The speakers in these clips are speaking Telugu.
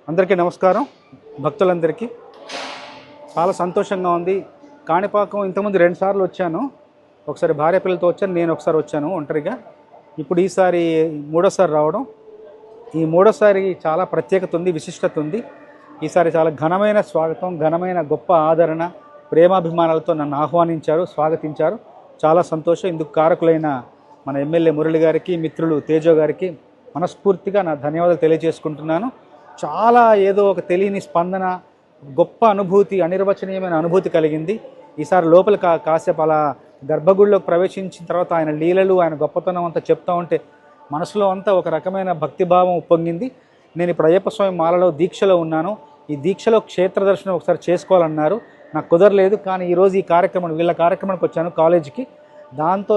అందరికీ నమస్కారం. భక్తులందరికీ చాలా సంతోషంగా ఉంది. కాణిపాకం ఇంతకుముందు 2 సార్లు వచ్చాను. ఒకసారి భార్య పిల్లలతో వచ్చాను, నేను ఒకసారి వచ్చాను ఒంటరిగా. ఇప్పుడు ఈసారి మూడోసారి రావడం. ఈ మూడోసారి చాలా ప్రత్యేకత ఉంది, విశిష్టత ఉంది. ఈసారి చాలా ఘనమైన స్వాగతం, ఘనమైన గొప్ప ఆదరణ, ప్రేమాభిమానాలతో నన్ను ఆహ్వానించారు, స్వాగతించారు. చాలా సంతోషం. ఇందుకు కారకులైన మన ఎమ్మెల్యే మురళి గారికి, మిత్రులు తేజో గారికి మనస్ఫూర్తిగా నా ధన్యవాదాలు తెలియజేసుకుంటున్నాను. చాలా ఏదో ఒక తెలియని స్పందన, గొప్ప అనుభూతి, అనిర్వచనీయమైన అనుభూతి కలిగింది. ఈసారి లోపల కాసేపు అలా గర్భగుడిలోకి ప్రవేశించిన తర్వాత ఆయన లీలలు, ఆయన గొప్పతనం అంతా చెప్తా ఉంటే మనసులో అంతా ఒక రకమైన భక్తిభావం ఉప్పొంగింది. నేను ఇప్పుడు అయ్యప్ప స్వామి మాలలో దీక్షలో ఉన్నాను. ఈ దీక్షలో క్షేత్ర దర్శనం ఒకసారి చేసుకోవాలన్నారు, నాకు కుదరలేదు. కానీ ఈరోజు ఈ కార్యక్రమం, వీళ్ళ కార్యక్రమానికి వచ్చాను కాలేజీకి. దాంతో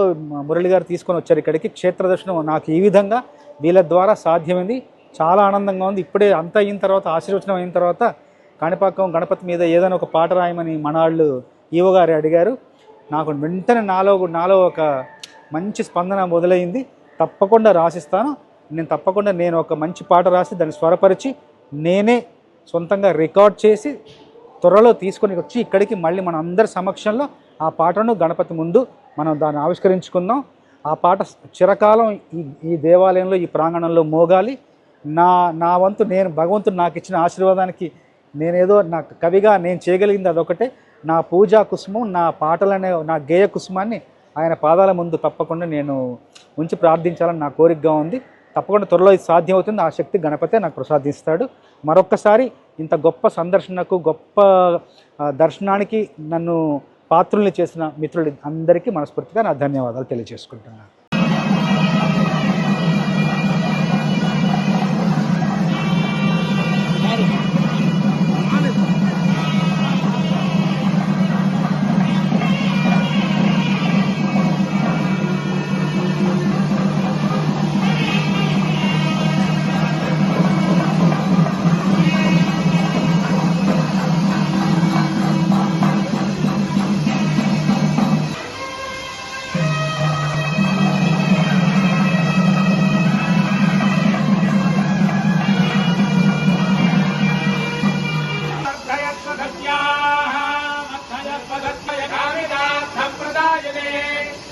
మురళి గారు తీసుకొని వచ్చారు ఇక్కడికి. క్షేత్ర దర్శనం నాకు ఈ విధంగా వీళ్ళ ద్వారా సాధ్యమైంది. చాలా ఆనందంగా ఉంది. ఇప్పుడే అంత అయిన తర్వాత, ఆశీర్వచనం అయిన తర్వాత కాణిపాకం గణపతి మీద ఏదైనా ఒక పాట రాయమని మనాళ్ళు ఈవో గారు అడిగారు. నాకు వెంటనే నాలో ఒక మంచి స్పందన మొదలైంది. తప్పకుండా రాసిస్తాను. నేను ఒక మంచి పాట రాసి దాన్ని స్వరపరిచి నేనే సొంతంగా రికార్డ్ చేసి త్వరలో తీసుకొని వచ్చి ఇక్కడికి మళ్ళీ మన అందరి సమక్షంలో ఆ పాటను గణపతి ముందు మనం దాన్ని ఆవిష్కరించుకుందాం. ఆ పాట చిరకాలం ఈ దేవాలయంలో, ఈ ప్రాంగణంలో మోగాలి. నా వంతు, నేను భగవంతుడు నాకు ఇచ్చిన ఆశీర్వాదానికి నేనేదో నా కవిగా నేను చేయగలిగింది అదొకటే. నా పూజా కుసుమం, నా పాటలనే, నా గేయ కుసుమాన్ని ఆయన పాదాల ముందు తప్పకుండా నేను ఉంచి ప్రార్థించాలని నా కోరికగా ఉంది. తప్పకుండా త్వరలో ఇది సాధ్యమవుతుంది. ఆ శక్తి గణపతే నాకు ప్రసాదిస్తాడు. మరొక్కసారి ఇంత గొప్ప సందర్శనకు, గొప్ప దర్శనానికి నన్ను పాత్రుల్ని చేసిన మిత్రులు అందరికీ మనస్ఫూర్తిగా నా ధన్యవాదాలు తెలియజేసుకుంటున్నాను.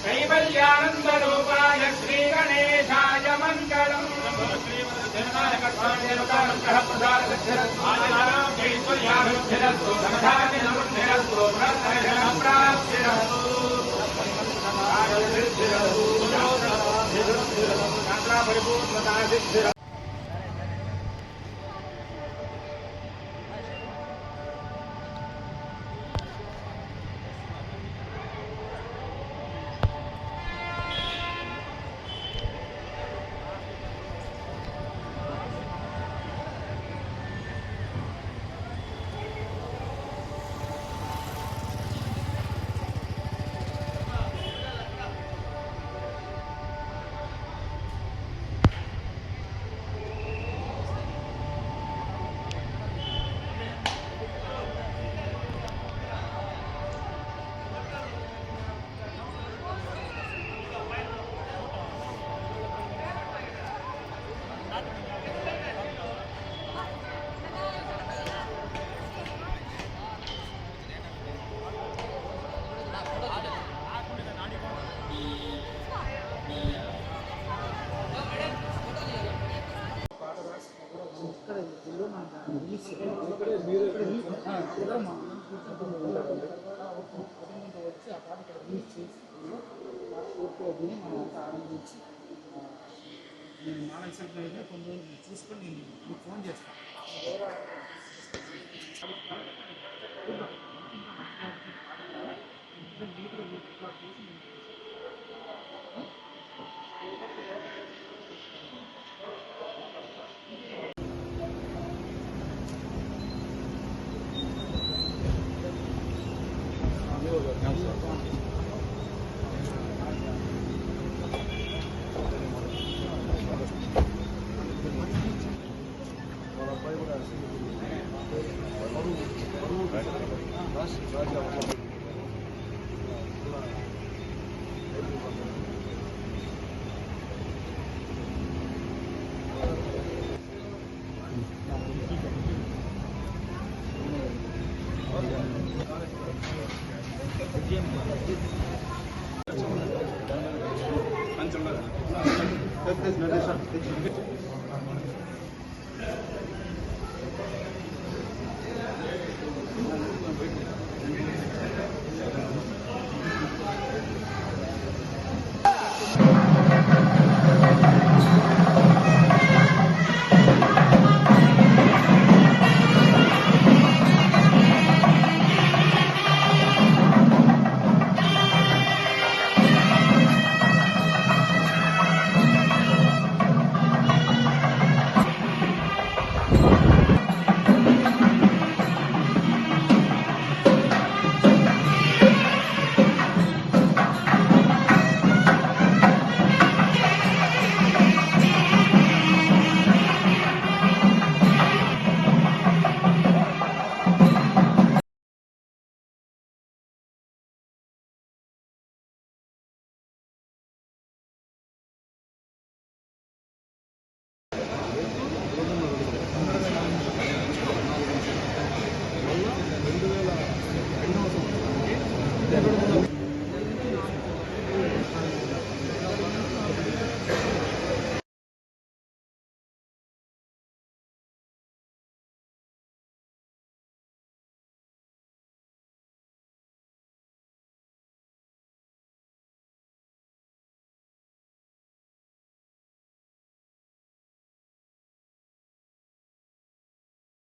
कैवल्यानंदरूपाय श्री गणेशाय मंगलम्। వచ్చి ఆ పాట ఇక్కడ రిలీజ్ చేసి పూర్తిగా మనం ఆనందించి నేను నాలుగు సెంటర్ అయితే కొన్ని రోజులు చూసుకొని నేను మీకు ఫోన్ చేస్తాను. విజయం